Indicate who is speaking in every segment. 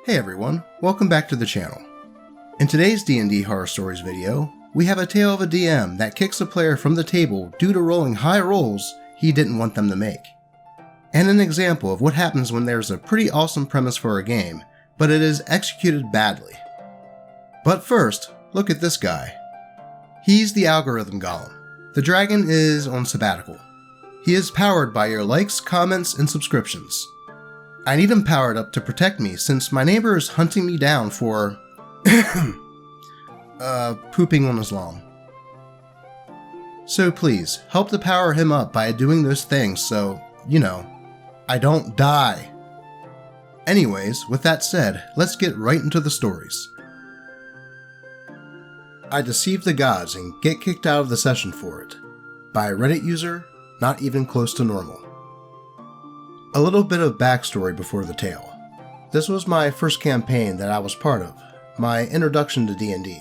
Speaker 1: Hey everyone, welcome back to the channel. In today's D&D Horror Stories video, we have a tale of a DM that kicks a player from the table due to rolling high rolls he didn't want them to make. And an example of what happens when there's a pretty awesome premise for a game, but it is executed badly. But first, look at this guy. He's the algorithm golem. The dragon is on sabbatical. He is powered by your likes, comments, and subscriptions. I need him powered up to protect me since my neighbor is hunting me down for pooping on his lawn. So please, help to power him up by doing those things so, I don't die. Anyways, with that said, let's get right into the stories. I deceive the gods and get kicked out of the session for it. By Reddit user, not even close to normal. A little bit of backstory before the tale. This was my first campaign that I was part of, my introduction to D&D.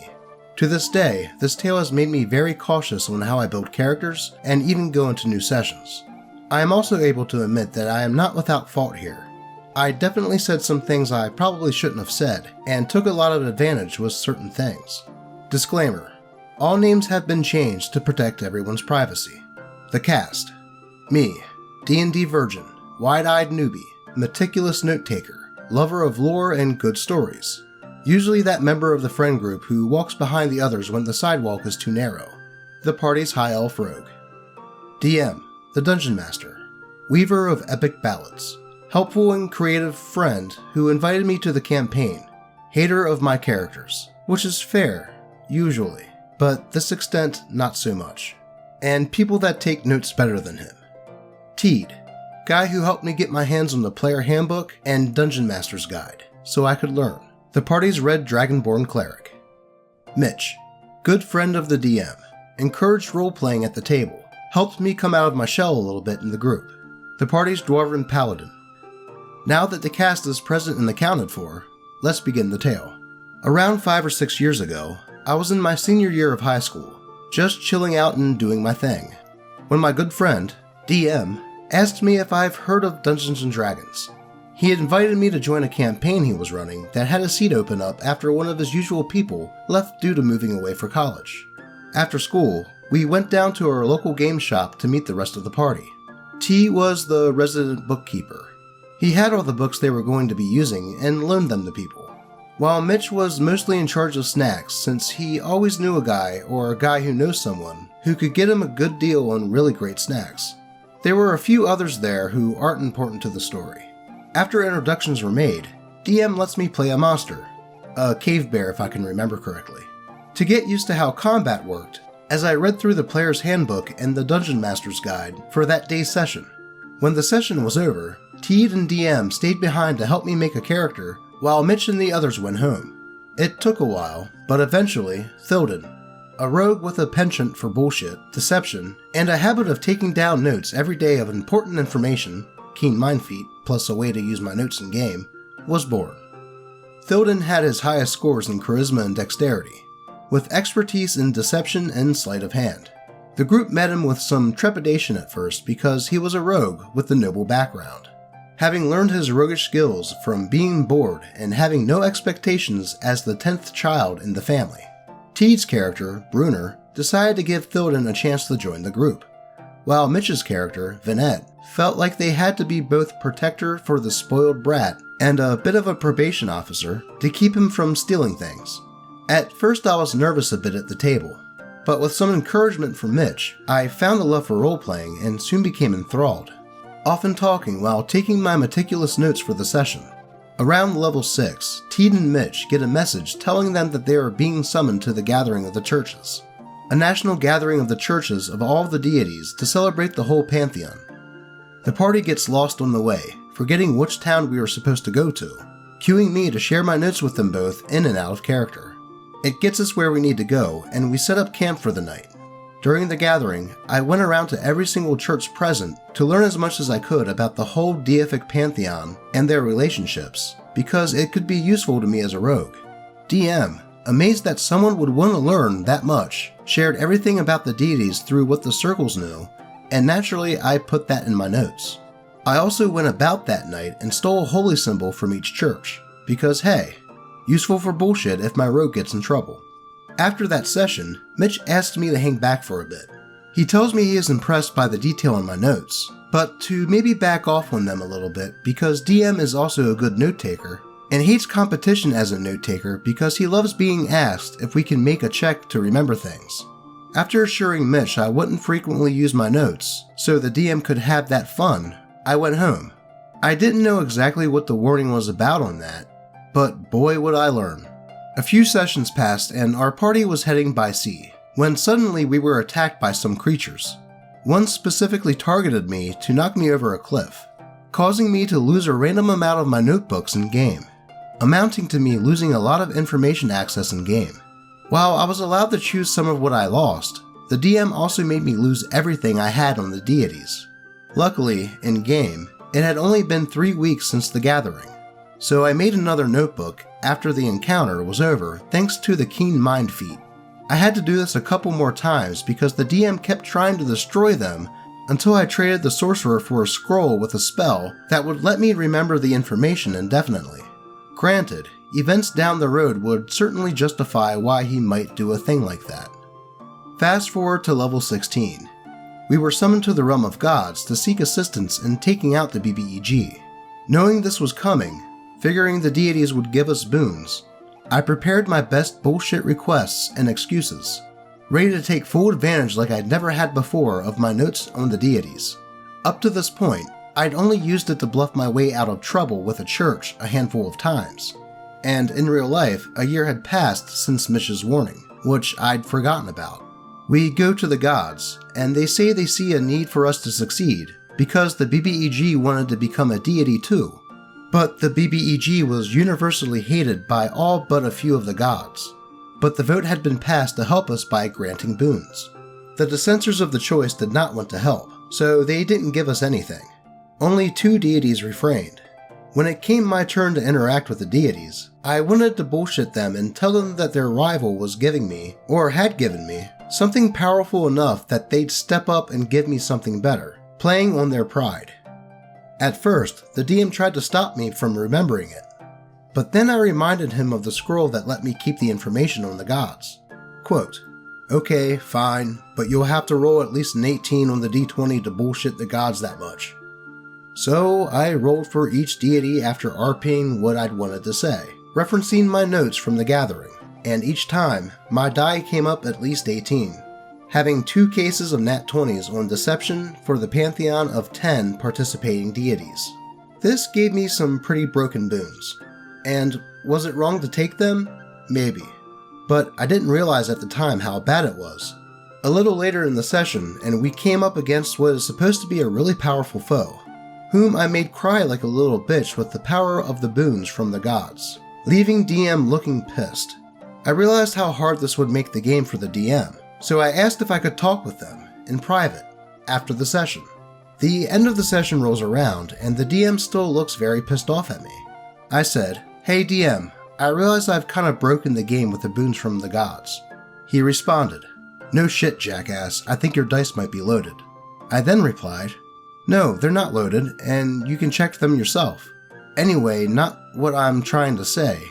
Speaker 1: To this day, this tale has made me very cautious on how I build characters and even go into new sessions. I am also able to admit that I am not without fault here. I definitely said some things I probably shouldn't have said, and took a lot of advantage with certain things. Disclaimer: all names have been changed to protect everyone's privacy. The cast: me, D&D virgin, wide-eyed newbie, meticulous note-taker, lover of lore and good stories. Usually that member of the friend group who walks behind the others when the sidewalk is too narrow. The party's high elf rogue. DM, the dungeon master, weaver of epic ballads, helpful and creative friend who invited me to the campaign, hater of my characters, which is fair, usually, but this extent not so much, and people that take notes better than him. Teed, guy who helped me get my hands on the player handbook and dungeon master's guide, so I could learn. The party's red dragonborn cleric. Mitch, good friend of the DM, encouraged role-playing at the table, helped me come out of my shell a little bit in the group. The party's dwarven paladin. Now that the cast is present and accounted for, let's begin the tale. Around 5 or 6 years ago, I was in my senior year of high school, just chilling out and doing my thing, when my good friend, DM, asked me if I've heard of Dungeons & Dragons. He had invited me to join a campaign he was running that had a seat open up after one of his usual people left due to moving away for college. After school, we went down to our local game shop to meet the rest of the party. T was the resident bookkeeper. He had all the books they were going to be using and loaned them to people, while Mitch was mostly in charge of snacks since he always knew a guy or a guy who knows someone who could get him a good deal on really great snacks. There were a few others there who aren't important to the story. After introductions were made, DM lets me play a monster, a cave bear if I can remember correctly, to get used to how combat worked as I read through the player's handbook and the dungeon master's guide for that day's session. When the session was over, Teed and DM stayed behind to help me make a character while Mitch and the others went home. It took a while, but eventually, Thilden, a rogue with a penchant for bullshit, deception, and a habit of taking down notes every day of important information, keen mind feat, plus a way to use my notes in game, was born. Thilden had his highest scores in charisma and dexterity, with expertise in deception and sleight of hand. The group met him with some trepidation at first because he was a rogue with a noble background, having learned his roguish skills from being bored and having no expectations as the 10th child in the family. Teed's character, Brunner, decided to give Thilden a chance to join the group, while Mitch's character, Vinette, felt like they had to be both protector for the spoiled brat and a bit of a probation officer to keep him from stealing things. At first I was nervous a bit at the table, but with some encouragement from Mitch, I found a love for role-playing and soon became enthralled, often talking while taking my meticulous notes for the session. Around level 6, Teed and Mitch get a message telling them that they are being summoned to the Gathering of the Churches, a national gathering of the churches of all the deities to celebrate the whole pantheon. The party gets lost on the way, forgetting which town we were supposed to go to, cueing me to share my notes with them both in and out of character. It gets us where we need to go, and we set up camp for the night. During the gathering, I went around to every single church present to learn as much as I could about the whole deific pantheon and their relationships, because it could be useful to me as a rogue. DM, amazed that someone would want to learn that much, shared everything about the deities through what the circles knew, and naturally I put that in my notes. I also went about that night and stole a holy symbol from each church, because hey, useful for bullshit if my rogue gets in trouble. After that session, Mitch asked me to hang back for a bit. He tells me he is impressed by the detail in my notes, but to maybe back off on them a little bit because DM is also a good note taker, and hates competition as a note taker because he loves being asked if we can make a check to remember things. After assuring Mitch I wouldn't frequently use my notes, so the DM could have that fun, I went home. I didn't know exactly what the warning was about on that, but boy would I learn. A few sessions passed and our party was heading by sea, when suddenly we were attacked by some creatures. One specifically targeted me to knock me over a cliff, causing me to lose a random amount of my notebooks in-game, amounting to me losing a lot of information access in-game. While I was allowed to choose some of what I lost, the DM also made me lose everything I had on the deities. Luckily, in-game, it had only been 3 weeks since the gathering, so I made another notebook after the encounter was over thanks to the Keen Mind feat. I had to do this a couple more times because the DM kept trying to destroy them until I traded the sorcerer for a scroll with a spell that would let me remember the information indefinitely. Granted, events down the road would certainly justify why he might do a thing like that. Fast forward to level 16. We were summoned to the realm of gods to seek assistance in taking out the BBEG. Knowing this was coming, figuring the deities would give us boons, I prepared my best bullshit requests and excuses, ready to take full advantage like I'd never had before of my notes on the deities. Up to this point, I'd only used it to bluff my way out of trouble with a church a handful of times, and in real life, a year had passed since Mitch's warning, which I'd forgotten about. We go to the gods, and they say they see a need for us to succeed because the BBEG wanted to become a deity too. But the BBEG was universally hated by all but a few of the gods. But the vote had been passed to help us by granting boons. The dissenters of the choice did not want to help, so they didn't give us anything. Only 2 deities refrained. When it came my turn to interact with the deities, I wanted to bullshit them and tell them that their rival was giving me, or had given me, something powerful enough that they'd step up and give me something better, playing on their pride. At first, the DM tried to stop me from remembering it, but then I reminded him of the scroll that let me keep the information on the gods. Quote, "Okay, fine, but you'll have to roll at least an 18 on the d20 to bullshit the gods that much." So I rolled for each deity after RPing what I'd wanted to say, referencing my notes from the gathering, and each time, my die came up at least 18, having 2 cases of nat 20s on deception for the pantheon of 10 participating deities. This gave me some pretty broken boons, and was it wrong to take them? Maybe, but I didn't realize at the time how bad it was. A little later in the session, and we came up against what is supposed to be a really powerful foe, whom I made cry like a little bitch with the power of the boons from the gods, leaving DM looking pissed. I realized how hard this would make the game for the DM, so I asked if I could talk with them, in private, after the session. The end of the session rolls around, and the DM still looks very pissed off at me. I said, "Hey DM, I realize I've kinda broken the game with the boons from the gods." He responded, "No shit, jackass, I think your dice might be loaded." I then replied, "No, they're not loaded, and you can check them yourself. Anyway, not what I'm trying to say.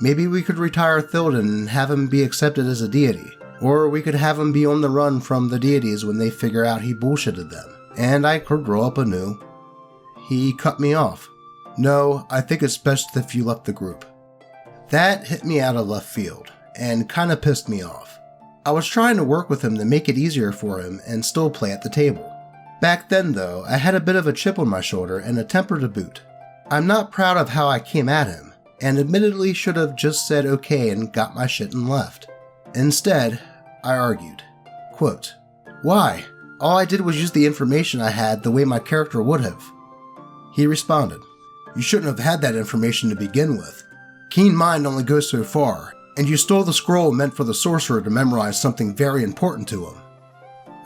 Speaker 1: Maybe we could retire Thilden and have him be accepted as a deity, or we could have him be on the run from the deities when they figure out he bullshitted them, and I could roll up anew." He cut me off. "No, I think it's best if you left the group." That hit me out of left field, and kinda pissed me off. I was trying to work with him to make it easier for him and still play at the table. Back then though, I had a bit of a chip on my shoulder and a temper to boot. I'm not proud of how I came at him, and admittedly should have just said okay and got my shit and left. Instead, I argued. Quote, "Why? All I did was use the information I had the way my character would have." He responded, "You shouldn't have had that information to begin with. Keen mind only goes so far, and you stole the scroll meant for the sorcerer to memorize something very important to him."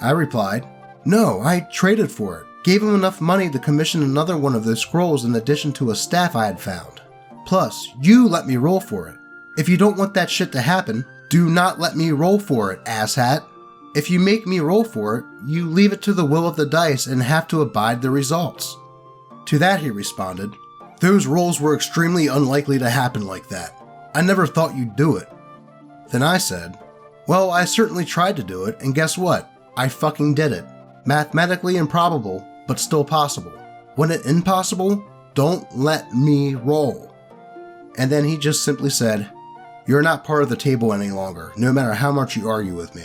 Speaker 1: I replied, "No, I traded for it. Gave him enough money to commission another one of those scrolls in addition to a staff I had found. Plus, you let me roll for it. If you don't want that shit to happen, do not let me roll for it, asshat. If you make me roll for it, you leave it to the will of the dice and have to abide the results." To that he responded, Those rolls were extremely unlikely to happen like that. I never thought you'd do it. Then I said, well, I certainly tried to do it, and guess what? I fucking did it. Mathematically improbable, but still possible. When it impossible, don't let me roll. And then he just simply said, you're not part of the table any longer, no matter how much you argue with me.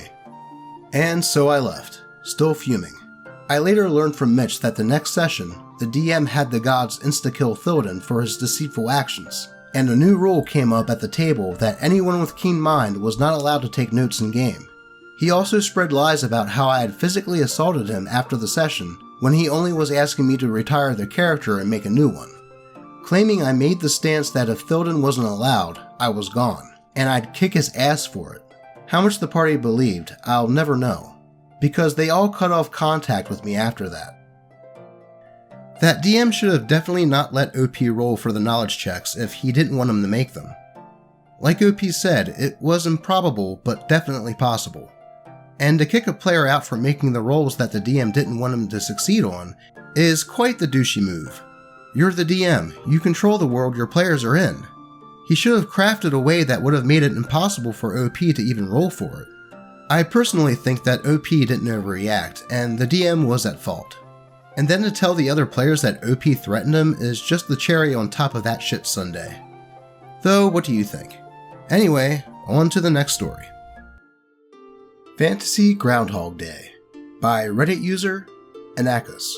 Speaker 1: And so I left, still fuming. I later learned from Mitch that the next session, the DM had the gods insta-kill Theoden for his deceitful actions, and a new rule came up at the table that anyone with keen mind was not allowed to take notes in-game. He also spread lies about how I had physically assaulted him after the session, when he only was asking me to retire the character and make a new one, claiming I made the stance that if Theoden wasn't allowed, I was gone, and I'd kick his ass for it. How much the party believed, I'll never know, because they all cut off contact with me after that. That DM should have definitely not let OP roll for the knowledge checks if he didn't want him to make them. Like OP said, it was improbable but definitely possible. And to kick a player out for making the rolls that the DM didn't want him to succeed on is quite the douchey move. You're the DM, you control the world your players are in. He should have crafted a way that would have made it impossible for OP to even roll for it. I personally think that OP didn't overreact, and the DM was at fault. And then to tell the other players that OP threatened him is just the cherry on top of that shit sundae. Though, what do you think? Anyway, on to the next story. Fantasy Groundhog Day by Reddit user Anakis.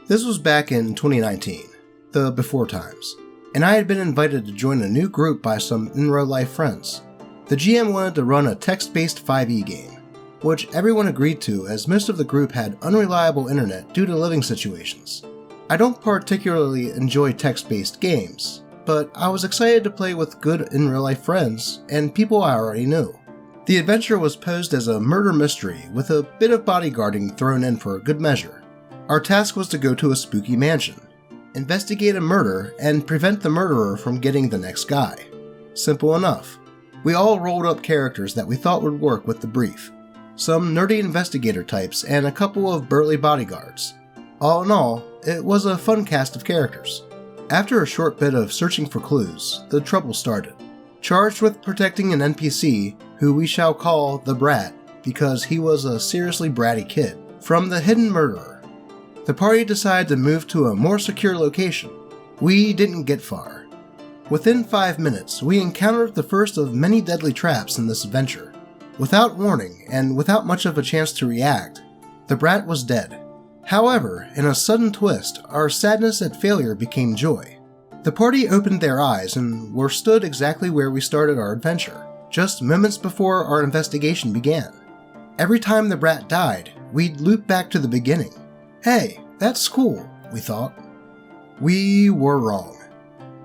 Speaker 1: This was back in 2019, the before times, and I had been invited to join a new group by some in-real-life friends. The GM wanted to run a text-based 5e game, which everyone agreed to as most of the group had unreliable internet due to living situations. I don't particularly enjoy text-based games, but I was excited to play with good in-real-life friends and people I already knew. The adventure was posed as a murder mystery with a bit of bodyguarding thrown in for good measure. Our task was to go to a spooky mansion, investigate a murder, and prevent the murderer from getting the next guy. Simple enough. We all rolled up characters that we thought would work with the brief. Some nerdy investigator types and a couple of burly bodyguards. All in all, it was a fun cast of characters. After a short bit of searching for clues, the trouble started. Charged with protecting an NPC, who we shall call the Brat, because he was a seriously bratty kid, from the hidden murderer. The party decided to move to a more secure location. We didn't get far. Within 5 minutes, we encountered the first of many deadly traps in this adventure. Without warning, and without much of a chance to react, the Brat was dead. However, in a sudden twist, our sadness at failure became joy. The party opened their eyes and were stood exactly where we started our adventure, just moments before our investigation began. Every time the Brat died, we'd loop back to the beginning. Hey, that's cool, we thought. We were wrong.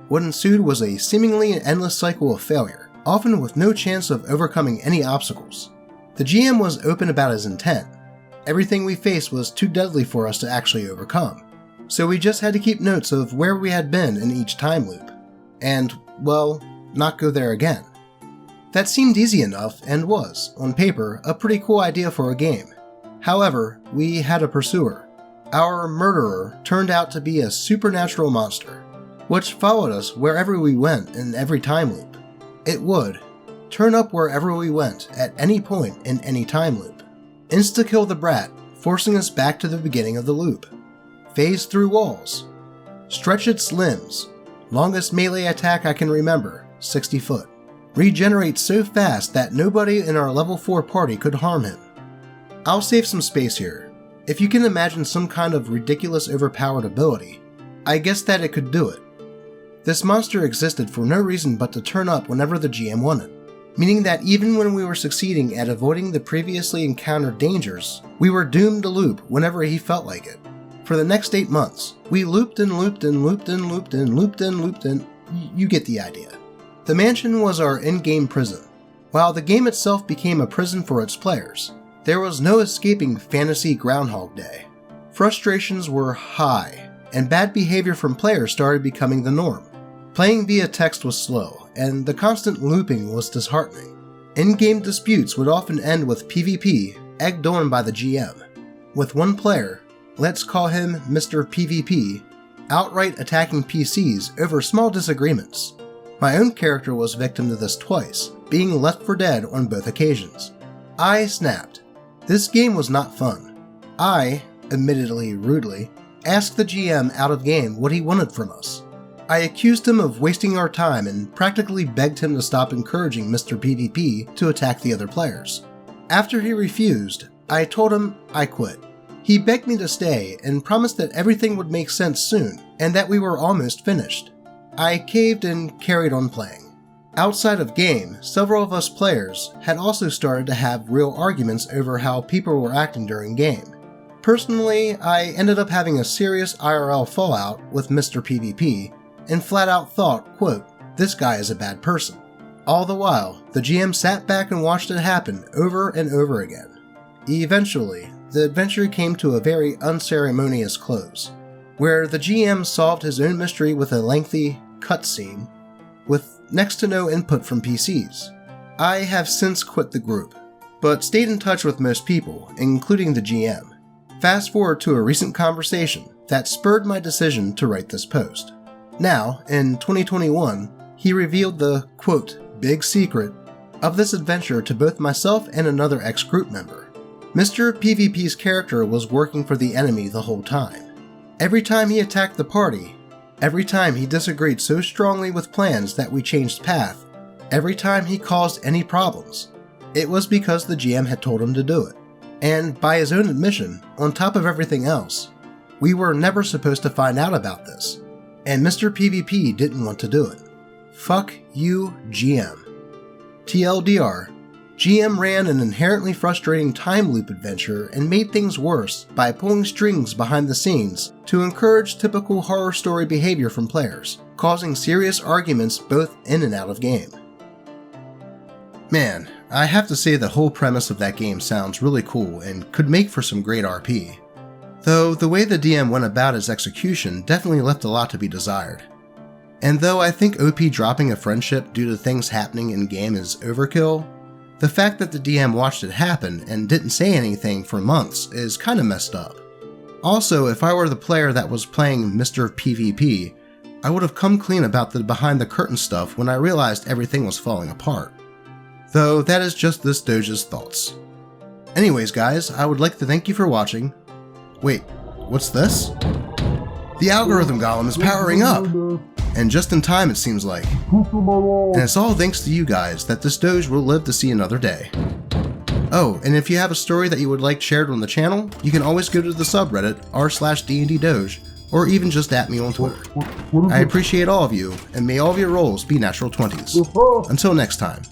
Speaker 1: What ensued was a seemingly endless cycle of failure, often with no chance of overcoming any obstacles. The GM was open about his intent. Everything we faced was too deadly for us to actually overcome, so we just had to keep notes of where we had been in each time loop, and, well, not go there again. That seemed easy enough and was, on paper, a pretty cool idea for a game. However, we had a pursuer. Our murderer turned out to be a supernatural monster, which followed us wherever we went in every time loop. It would turn up wherever we went at any point in any time loop, insta-kill the Brat, forcing us back to the beginning of the loop, phase through walls, stretch its limbs, longest melee attack I can remember, 60 foot, regenerate so fast that nobody in our level 4 party could harm him. I'll save some space here. If you can imagine some kind of ridiculous overpowered ability, I guess that it could do it. This monster existed for no reason but to turn up whenever the GM wanted, meaning that even when we were succeeding at avoiding the previously encountered dangers, we were doomed to loop whenever he felt like it. For the next 8 months, we looped and looped and looped and looped and looped and looped and you get the idea. The mansion was our in-game prison. While the game itself became a prison for its players, there was no escaping Fantasy Groundhog Day. Frustrations were high, and bad behavior from players started becoming the norm. Playing via text was slow, and the constant looping was disheartening. In-game disputes would often end with PvP, egged on by the GM. With one player, let's call him Mr. PvP, outright attacking PCs over small disagreements. My own character was victim to this twice, being left for dead on both occasions. I snapped. This game was not fun. I, admittedly rudely, asked the GM out of game what he wanted from us. I accused him of wasting our time and practically begged him to stop encouraging Mr. PvP to attack the other players. After he refused, I told him I quit. He begged me to stay and promised that everything would make sense soon and that we were almost finished. I caved and carried on playing. Outside of game, several of us players had also started to have real arguments over how people were acting during game. Personally, I ended up having a serious IRL fallout with Mr. PvP and flat out thought, quote, "This guy is a bad person." All the while, the GM sat back and watched it happen over and over again. Eventually, the adventure came to a very unceremonious close, where the GM solved his own mystery with a lengthy cutscene with next to no input from PCs. I have since quit the group, but stayed in touch with most people, including the GM. Fast forward to a recent conversation that spurred my decision to write this post. Now, in 2021, he revealed the, quote, "big secret" of this adventure to both myself and another ex-group member. Mr. PvP's character was working for the enemy the whole time. Every time he attacked the party, every time he disagreed so strongly with plans that we changed path, every time he caused any problems, it was because the GM had told him to do it. And by his own admission, on top of everything else, we were never supposed to find out about this. And Mr. PvP didn't want to do it. Fuck you, GM. TLDR, GM ran an inherently frustrating time loop adventure and made things worse by pulling strings behind the scenes to encourage typical horror story behavior from players, causing serious arguments both in and out of game. Man, I have to say the whole premise of that game sounds really cool and could make for some great RP. Though the way the DM went about his execution definitely left a lot to be desired. And though I think OP dropping a friendship due to things happening in game is overkill, the fact that the DM watched it happen and didn't say anything for months is kinda messed up. Also, if I were the player that was playing Mr. PvP, I would have come clean about the behind the curtain stuff when I realized everything was falling apart. Though that is just this Doge's thoughts. Anyways guys, I would like to thank you for watching. Wait, what's this? The algorithm golem is powering up! And just in time it seems like. And it's all thanks to you guys that this Doge will live to see another day. Oh, and if you have a story that you would like shared on the channel, you can always go to the subreddit r/DNDDoge, or even just at me on Twitter. I appreciate all of you, and may all of your rolls be natural 20s. Until next time.